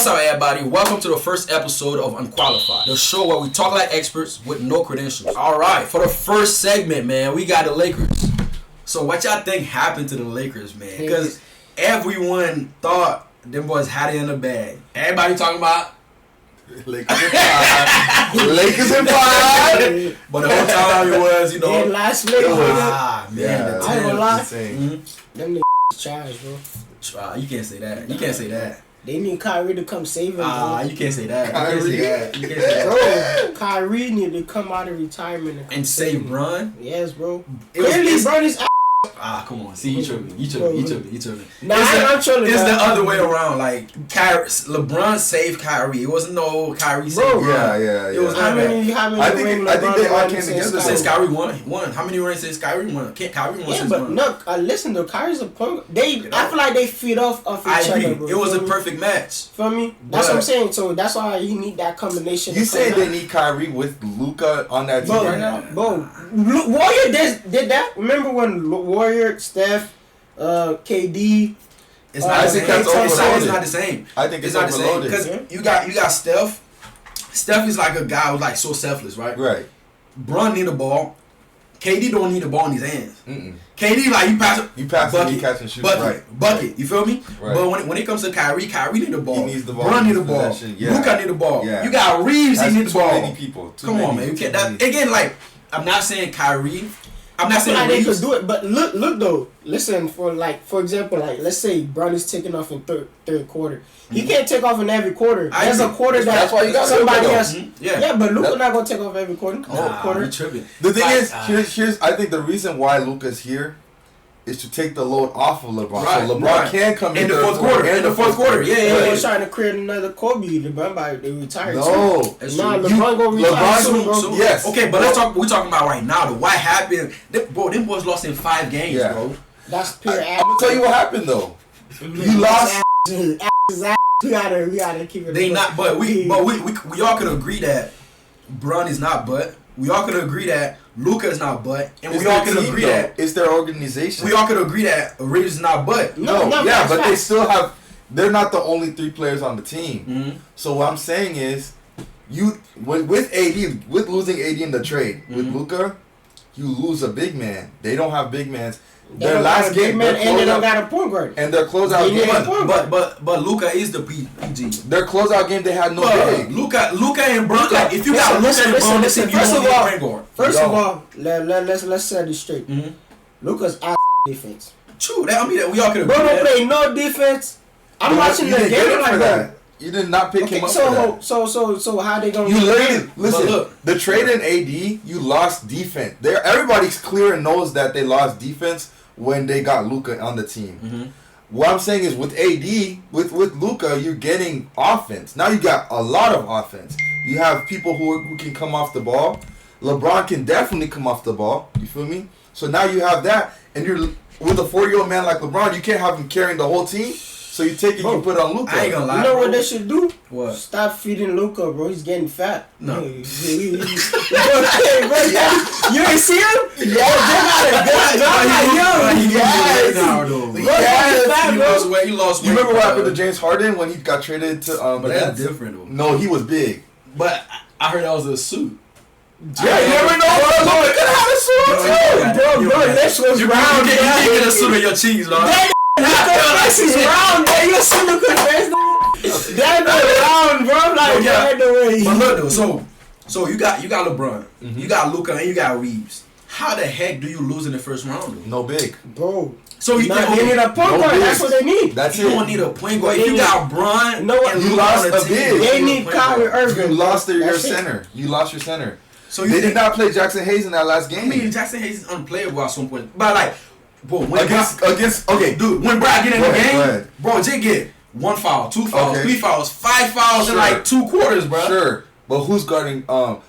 What's up, everybody? Welcome to the first episode of Unqualified, the show where we talk like experts with no credentials. All right, for the first segment, man, we got the Lakers. So what y'all think happened to the Lakers, man? Because everyone thought them boys had it in the bag. Everybody talking about Lakers in 5. Lakers in 5. But the whole time it was, you know. Dead last minute. Man. Yeah, I ain't gonna lie. Mm-hmm. Them niggas trash, bro. You can't say that. You can't say that. They need Kyrie to come save him, bro. You can't say that. Kyrie. You can't say that. Bro, Kyrie need to come out of retirement And save Bron? Yes, bro. It's- Bro, this come on. See, you tripping. You tripping. Nah, I'm trolling. It's the other way around. Like, LeBron saved Kyrie. It wasn't no Kyrie saved Bro, LeBron. Yeah. It was How many I think they all came together since Kyrie won. How many rings since Kyrie won? Kyrie won Yeah, since but one. look, listen, though, Kyrie's a punk. I feel like they feed off each I agree. other, bro. It was a Feel me? perfect match. Feel me? That's what I'm saying. So that's why you need that combination. You say they need Kyrie with Luka on that team right now? Bro, Warrior did that. Remember when Warrior, Steph, KD. It's not the same. that's It's not the same. I think it's not the same overloaded. because you got Steph. Steph is like a guy who's like so selfless, right? Right. Bron need the ball. KD don't need the ball in his hands. Mm-mm. KD like You pass bucket, it, you catch and shoot. bucket. You feel me? Right. But when it comes to Kyrie need the ball. He needs the ball. Bron need the ball. Possession. Yeah. Luka need the ball. Yeah. You got Reeves. That's he need the ball. Too many people. Come on, man. You can't. Again, like I'm not saying Kyrie. I'm not saying They Reeves. could do it, but look though. Listen, for example, let's say Bron is taking off in third quarter. He can't take off in every quarter. There's a quarter That's why you got somebody Luka, else. Mm-hmm. Yeah. Yeah, but Luka not gonna take off every quarter. Nah, you tripping. The thing is, here's I think the reason why Luka's here is to take the load off of LeBron. Right, So LeBron right. can come In the fourth quarter. In the fourth quarter. Yeah. They was trying to create another Kobe. LeBron by they retired. No. Nah, LeBron gonna retire soon, bro. So, yes. Okay, but let's talk. We're talking about right now. Though. What happened? Them boys lost in 5 games, Yeah. bro. That's pure I'm gonna tell you what happened though. You lost. We gotta keep it. They not, but we all could agree that Bron is not, but we all could agree that Luka is not, but, and we all could agree that it's their organization. we all could agree that Reeves is not, but. Yeah, but they still have. They're not the only 3 players on the team. Mm-hmm. So what I'm saying is, with AD, with losing AD in the trade with Luka, you lose a big man. They don't have big mans. Their last game, man, and they don't got a point guard. and their closeout game. But Luka is the PG. Their closeout game, they had no big. Luka and Bron. Like if you got Luka and Bron, listen. First of all, let's set it straight. Mm-hmm. Luka's ass defense. True. I mean, we all could agree. Bro, don't that. play no defense. I'm watching the game like that. You did not pick him up for that. So how they gonna? You literally listen. Look. The trade in AD, you lost defense. Everybody's clear and knows that they lost defense when they got Luka on the team. Mm-hmm. What I'm saying is with AD, with Luka, you're getting offense. Now you got a lot of offense. You have people who can come off the ball. LeBron can definitely come off the ball. You feel me? So now you have that, and you're with a 4-year-old man like LeBron. You can't have him carrying the whole team. So you take it, you put it on Luka. I ain't gonna lie. You know what they should do? What? Stop feeding Luka, bro. He's getting fat. No. You ain't see him? Yeah. He lost weight. You remember what happened to James Harden when he got traded to But that's different though. No, he was big. But I heard that was a suit. Yeah, you never know. Luka could have had a suit too. Bro, this was round. You can't get a suit in your cheeks, Lord. This is round, man. You see Luka face, that round, bro. Like, yeah. the way. But look though, so you got LeBron, you got Luka, and you got Reeves. How the heck do you lose in the first round though? No big. Bro. So you they need a point guard. That's what they need. That's you it. don't need a point guard. If you got Bron, No, and you Luka lost on the a team, big. They need Kyrie Irving. You lost your That's it. center. You lost your center. So They did not play Jackson Hayes in that last I game. mean, Jackson Hayes is unplayable at some point. But like, bro, when Okay, dude, when Brad get in Go the ahead. game, bro, Jay get 1 foul, 2 fouls, Okay. 3 fouls, 5 fouls in Sure. like 2 quarters, bro. Sure, but who's guarding?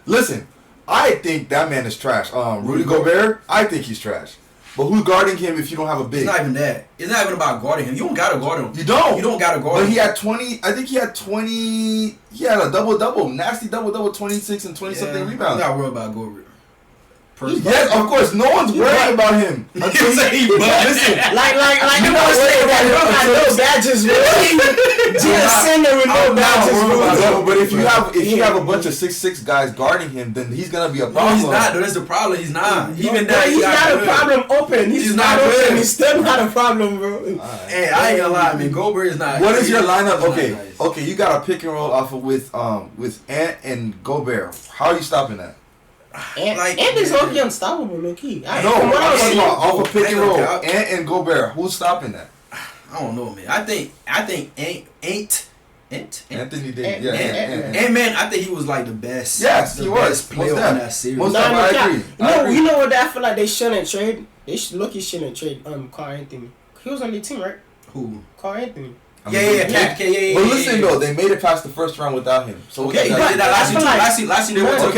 Listen, I think that man is trash. Rudy Gobert, I think he's trash. But who's guarding him if you don't have a big? It's not even that. It's not even about guarding him. You don't gotta guard him. You don't. You don't gotta guard But him. he had 20. I think he had 20. He had a double, nasty double, 26 and 20 something rebounds. I'm not worried about Gobert. person. Yes, of course. No one's worried about him. Until Listen, Like you know what I'm saying? Bro got no badges, bro. Just sitting there with no badges, bro. But if you have a bunch of 6'6" guys guarding him, then he's gonna be a problem. No, he's not. That's the problem. He's not. Even bro, that, he's not a problem open. He's not good. open. He's still not a problem, bro. Hey, I ain't gonna lie, man. Gobert is not. What is your lineup? Okay, nice. okay, you got a pick and roll off of with Ant and Gobert. How are you stopping that? And is low-key unstoppable, low-key. No, I'm talking about off of pick and roll. Ant and Gobert. Who's stopping that? I don't know, man. I think Anthony Davis. Yeah, and man, I think he was like the best. Yes, the he best was. player on that series. Most time, I agree. You know what? I feel like they shouldn't trade. They shouldn't trade. Carl Anthony. He was on the team, right? Who? Carl Anthony. Yeah. But listen though, they made it past the first round without him. So okay, last year they went to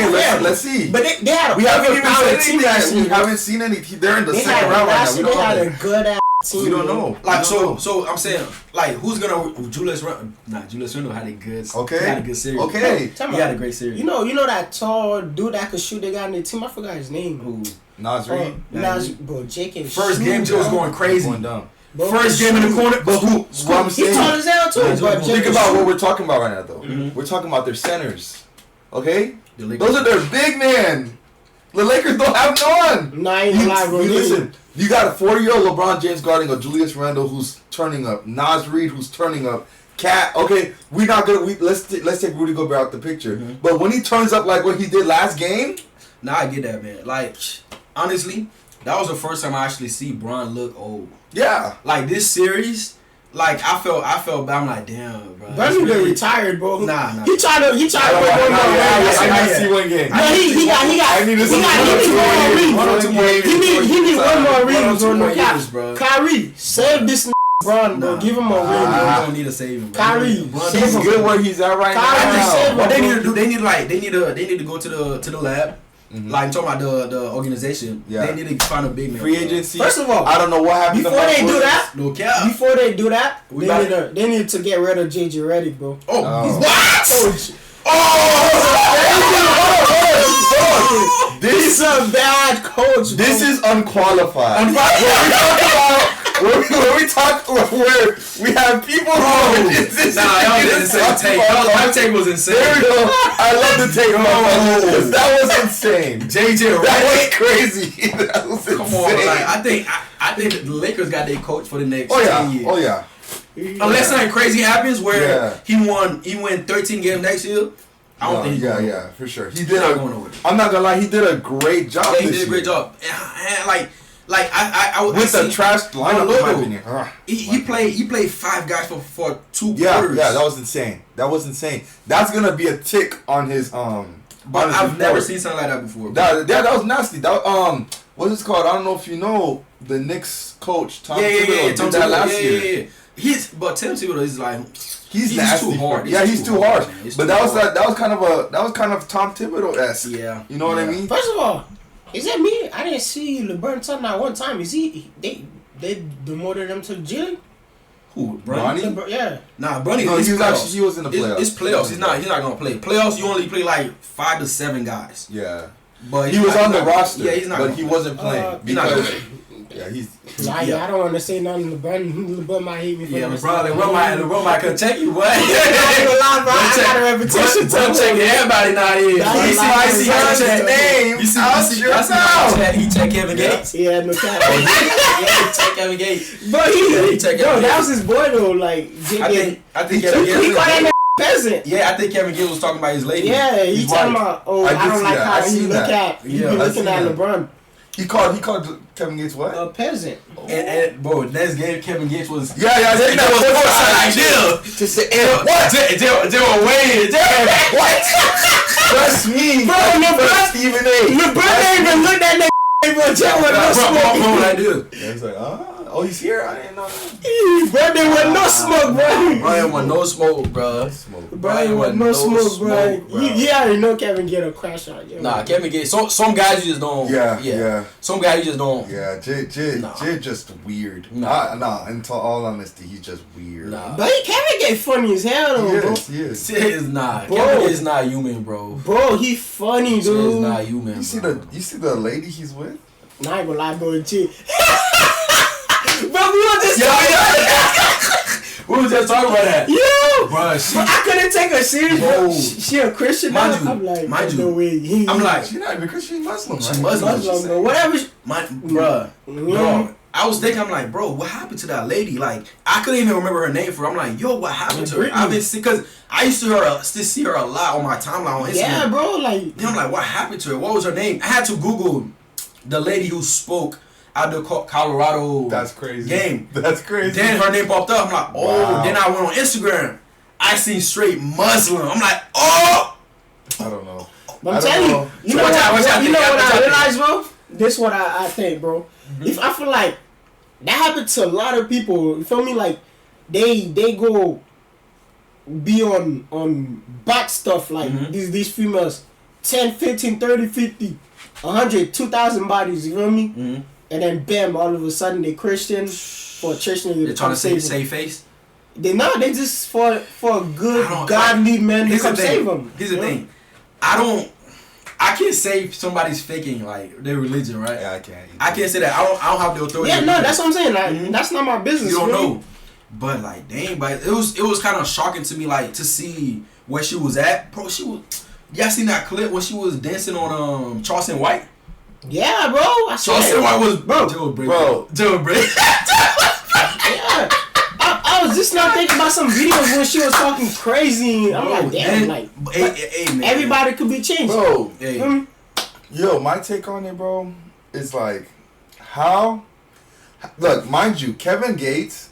let's see. But they had we haven't even seen anything. We haven't seen any. They're in the second round right now. We don't know. They had a good ass team. We don't know. Like so, I'm saying like who's gonna Julius Randle? Julius Randle had a good. Okay. He had a good series. Okay. He had a great series. You know that tall dude that could shoot. They got in the team. I forgot his name. Who? Nas Reed. Bro, Jake and first game, Joe was going crazy. Going dumb. First game in the corner, but who? What I'm saying, he tall as hell too. But think about what we're talking about right now, though. Mm-hmm. We're talking about their centers, okay? Those are their big men. The Lakers don't have none. Listen, you got a 40-year-old LeBron James guarding a Julius Randle who's turning up, Nas Reed who's turning up, Cat. Okay, we're not gonna. Let's take Rudy Gobert out the picture. Mm-hmm. But when he turns up like what he did last game, I get that, man. Like honestly, that was the first time I actually see Bron look old. Yeah. Like this series, like I felt bad. I'm like, damn, bro. Bron been retired, bro. Nah. He tried to win one more. I need to see one game. He need one more ring, bro. Kyrie, save this Bron, bro. Give him a ring. You don't need to save him, bro. Kyrie, he's good where he's at right now. What they need to do, they need to go to the lab. Mm-hmm. Like I'm talking about the organization. Yeah. They need to find a big man. Free agency. First of all, I don't know what happened. Before they do that, no they need to get rid of JJ Redick, bro. Oh, what? Coach. This is a bad coach, bro. This is unqualified. When we talk where we have people who that was insane take. That take was insane. There we go. I love the take. That was insane. JJ, that was crazy. That was insane. Come on, like I think the Lakers got their coach for the next 10 years. Oh yeah. Unless something crazy happens where he won 13 games next year. I don't think he's going yeah, for sure. He did. I'm not gonna lie. He did a great job. Yeah, he did a great job. And like I with the trash lineup, in my opinion. He played 5 guys for 2 quarters. Yeah, that was insane. That's gonna be a tick on his But I've never seen something like that before. That was nasty. That what's it called? I don't know if you know the Knicks coach Tom Thibodeau did that last year. But Tim Thibodeau is like he's nasty. Too hard. He's too hard. But that was kind of Tom Thibodeau-esque. Yeah. You know what I mean? First of all, is that me? I didn't see LeBron talking that one time. Is they demoted him to the G League? Who? Bronny? Yeah. Nah, Bronny. No, he was in the playoffs. It's playoffs. He's not gonna play. Playoffs, you only play like 5 to 7 guys. Yeah. But he was on the roster. Yeah, he's not. But he wasn't playing. Yeah, I don't want to say nothing. LeBron might hate me for this. LeBron might come check you, boy. I got a reputation. LeBron checking everybody now. I see. He check Kevin Gates. Yeah, no cap. He check Kevin Gates. But he check Kevin Gates. That was his boy though. Like I think Kevin Gates. He called that peasant. Yeah, I think Kevin Gates was talking about his lady. Yeah, he talking about. I don't like how he look at. You be looking at LeBron. He called Kevin Gates what? A peasant. And bro, next game Kevin Gates was that was idea. To say what? They were waiting. What? Trust me, bro. LeBron ain't even looked at that. Bro, what I do? It's like Oh, he's here? I didn't know that. Bro, there was no smoke, bro. Brian want no smoke, bro. Brian want no smoke, bro. You already know Kevin get a crash out. Nah, Kevin get some guys you just don't. Yeah. Some guys you just don't. Yeah, Jay just weird. Nah. Into all honesty, he's just weird. Nah. But Kevin get funny as hell, though, bro. He is. He is not. Bro. Kevin is not human, bro. Bro, he funny, dude. He is not human. You see the lady he's with? Nah, I ain't gonna lie, bro. Chill. Bro, we were just We was just talking about that. Yo, bro, I couldn't take her serious, bro. She a Christian, mind I'm like, no way. I'm like, she's not even Christian, she's Muslim, right? She's Muslim, bro. Whatever. Bro, I was thinking, I'm like, bro, what happened to that lady? Like, I couldn't even remember her name for her. I'm like, yo, what happened to her? I've been sick because I used to see her a lot on my timeline on Instagram. Yeah, bro, like. Then I'm like, what happened to her? What was her name? I had to Google the lady who spoke at the Colorado game. That's crazy. Then her name popped up. I'm like, oh. Wow. Then I went on Instagram. I seen straight Muslim. I'm like, oh. I don't know. But I'm telling you, you know what I realized, bro? This what I think, bro. Mm-hmm. If I feel like that happened to a lot of people, you feel me? Like they go be on back stuff like these females 10, 15, 30, 50, 100, 2,000 bodies, you feel me? Mm-hmm. And then bam, all of a sudden they Christian for a church nigga. They're trying to save face. They just for a good godly man to come save them. Here's the thing, I can't say somebody's faking like their religion, right? Yeah, I can't. I can't say that. I don't have the authority. Yeah, no, that's what I'm saying. Like, that's not my business. You don't know. But like, dang, but it was kind of shocking to me, like to see where she was at, bro. Y'all seen that clip when she was dancing on Charleston White? Yeah, bro. Charleston White was jailbreak. Yeah. I was just not thinking about some videos when she was talking crazy. I'm like, damn, man, everybody could be changed. Bro, yo, my take on it, bro, is like, look, mind you, Kevin Gates,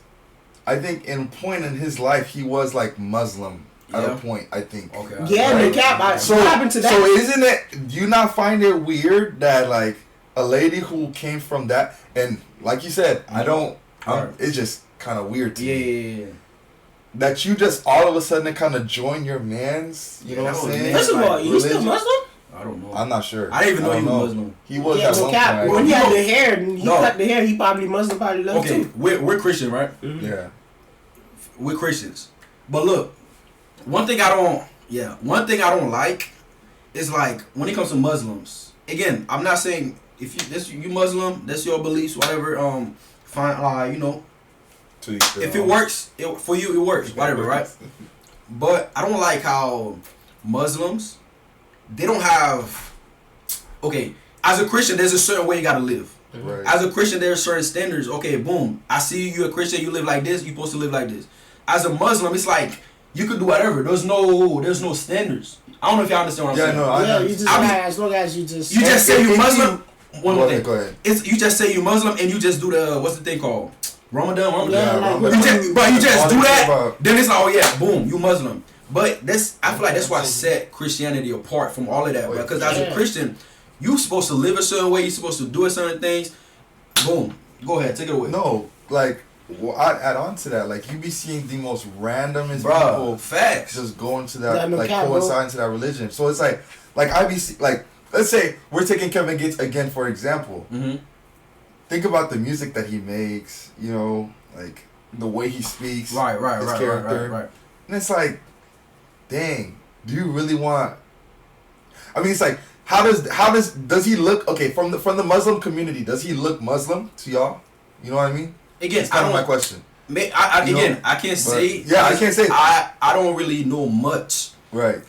I think in a point in his life, he was like Muslim at a point, I think. Okay. Yeah, right? No cap. What happened to that? So isn't it, do you not find it weird that like a lady who came from that, and like you said, it's just kind of weird to me. Yeah. That you just all of a sudden kind of join your man's, you know what I'm saying? First of all, he's still Muslim? I don't know. I'm not sure. I didn't even know he was Muslim. He was at one point. When he had the hair, cut the hair, he probably Muslim, probably loved too. Okay, we're Christian, right? Mm-hmm. Yeah. We're Christians. But look, one thing I don't like is like when it comes to Muslims. Again, I'm not saying if you Muslim, that's your beliefs, whatever. Fine, you know. If it works, for you it works, whatever, right? But I don't like how Muslims, they don't have. Okay, as a Christian, there's a certain way you gotta live. Right. As a Christian, there are certain standards. Okay, boom. I see you're a Christian. You live like this. You're supposed to live like this. As a Muslim, it's like you could do whatever. There's no standards. I don't know if y'all understand what I'm saying. No, you just as long as you just say you Muslim. One more thing. Go ahead. You just say you Muslim and you just do the what's the thing called? Ramadan. Yeah, you just do that. Then it's like, oh yeah, boom, you Muslim. But I feel like that's why set Christianity apart from all of that. Because as a Christian, you supposed to live a certain way. You're supposed to do certain things. Boom. Go ahead, take it away. No, like, I'd add on to that. Like, you be seeing the most randomest people. Facts. Just go into that, coincide into that religion. So it's like I be like, let's say we're taking Kevin Gates again for example. Mm-hmm. Think about the music that he makes. You know, like the way he speaks. Right. And it's like, dang, do you really want? I mean, it's like, how does he look? Okay, from the Muslim community, does he look Muslim to y'all? You know what I mean? Again, that's kind of my question. I can't say. Yeah, I can't say. I don't really know much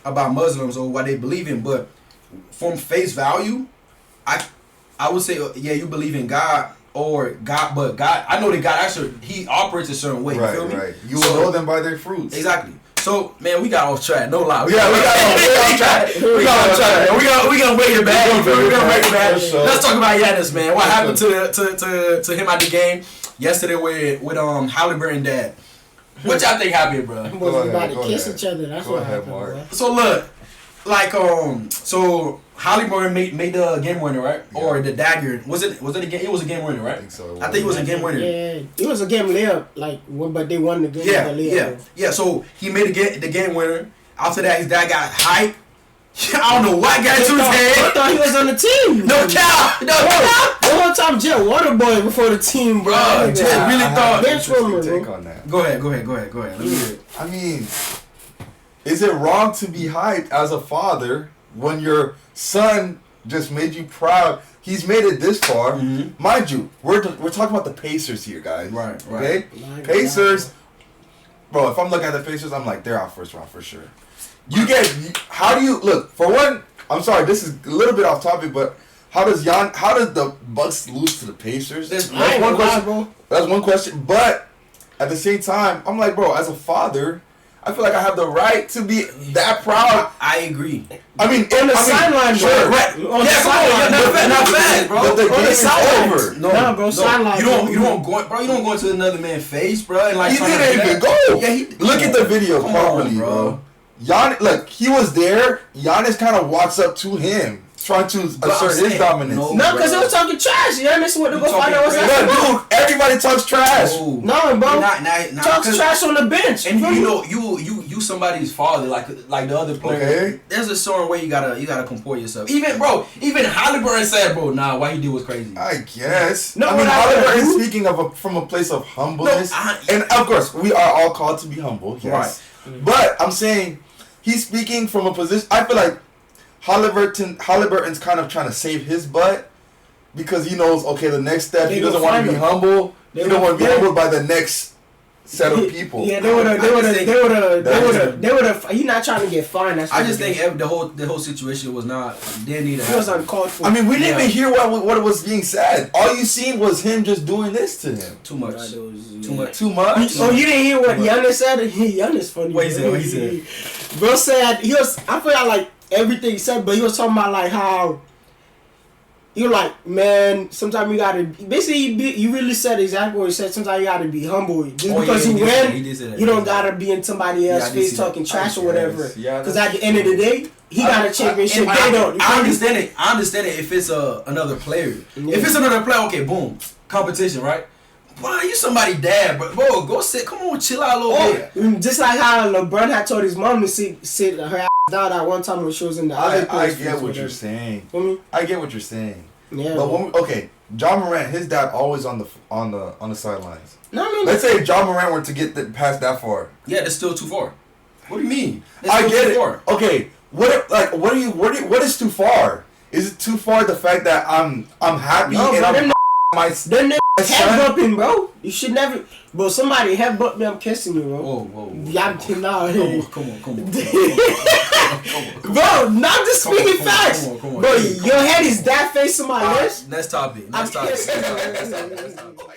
about Muslims or what they believe in, but from face value, I would say, yeah, you believe in God or God, but God, I know that God actually, he operates a certain way. You feel me? Right. You will know them by their fruits. Exactly. So, man, we got off track. No lie. We got off track. We gonna bring it back. We're gonna bring it back. Let's talk about Giannis, man. What happened to him at the game yesterday with Halliburton dad? What y'all think happened, bro? We was about to kiss each other. That's what happened, bro. So look, like so Halliburton made the game winner, right? Yeah. Or the dagger. Was it a game? It was a game winner, right? I think so. I think it was a game winner. Yeah, it was a game layup, but they won the game. Yeah, the layup, yeah, bro. yeah. So he made the game winner. After that, his dad got hype. I don't know what got into his I head. thought he was on the team. No cap, no cap. The whole time Jet Waterboy before the team, bro. Bro, Jet really thought. bench warmer, take bro. on that. Go ahead. Let me hear it. I mean, is it wrong to be hyped as a father when your son just made you proud? He's made it this far. Mm-hmm. Mind you, we're talking about the Pacers here, guys. Right. Okay? Pacers, bro, if I'm looking at the Pacers, I'm like, they're out first round for sure. How do you, look, for one, I'm sorry, this is a little bit off topic, but how does the Bucks lose to the Pacers? That's one question. bro. That's one question. But at the same time, I'm like, bro, as a father, I feel like I have the right to be that proud. I agree. I mean, On the sideline, sure. bro. Right. On the Yeah, sideline, not bad, bro. But the On game the is sidelines. over. Nah, bro, sideline, You bro. don't go into another man's face, bro. And like He trying to didn't do even that. go. Yeah, he Look at the video Come properly, on, bro. Giannis, look, he was there. Giannis kind of walks up to him, trying to assert his dominance. No, because they was talking trash. Yeah, this what they go find out what's talking happening. But dude, everybody talks trash. No, bro. Not Talks trash on the bench. And you know, you somebody's father, like the other player. Okay. There's a certain way you gotta comport yourself. Even Halliburton said, bro, nah, what he did was crazy. I guess. No, I mean, but Halliburton is speaking from a place of humbleness, and of course, we are all called to be humble. Yes. Right. But I'm saying he's speaking from a position. I feel like Halliburton's kind of trying to save his butt because he knows, okay, the next step, he doesn't want to be humble. He don't want to be humbled by the next set of people. Yeah, they would have. He not trying to get fined. That's I just think the whole situation was not. Didn't need to it was happen. uncalled for. I mean, we didn't even hear what was being said. All you seen was him just doing this to him. Too much. Too much. Oh, you didn't hear what Giannis said? Giannis funny. What he said? Bro said he was. I forgot like everything he said, but he was talking about like how. You're like, man, sometimes you gotta. Basically, you really said exactly what he said. Sometimes you gotta be humble. Just because you win, you don't gotta be in somebody else's face talking trash or whatever. Because at the end of the day, he got a championship. They don't. I understand it. I understand it if it's another player. Yeah. If it's another player, okay, boom, competition, right? Why you somebody dad, bro? Go sit. Come on, chill out a little bit. Just like how LeBron had told his mom to sit her ass down that one time when she was in the other place. I get what you're saying. Mm-hmm. I get what you're saying. Yeah. But John Morant, his dad always on the sidelines. No, I mean, Let's say if John Morant were to get past that far. Yeah, that's still too far. What do you mean? I get it. Okay, what is too far? Is it too far the fact that I'm happy no, and bro, I'm my them headbutting, bro. You should never. Bro, somebody headbutt me, I'm kissing you, bro. Whoa. Yeah, come on. Come on. Bro, not just speaking facts. Come on. Bro, your head is that face to my lips. Next topic. I'm kissing you.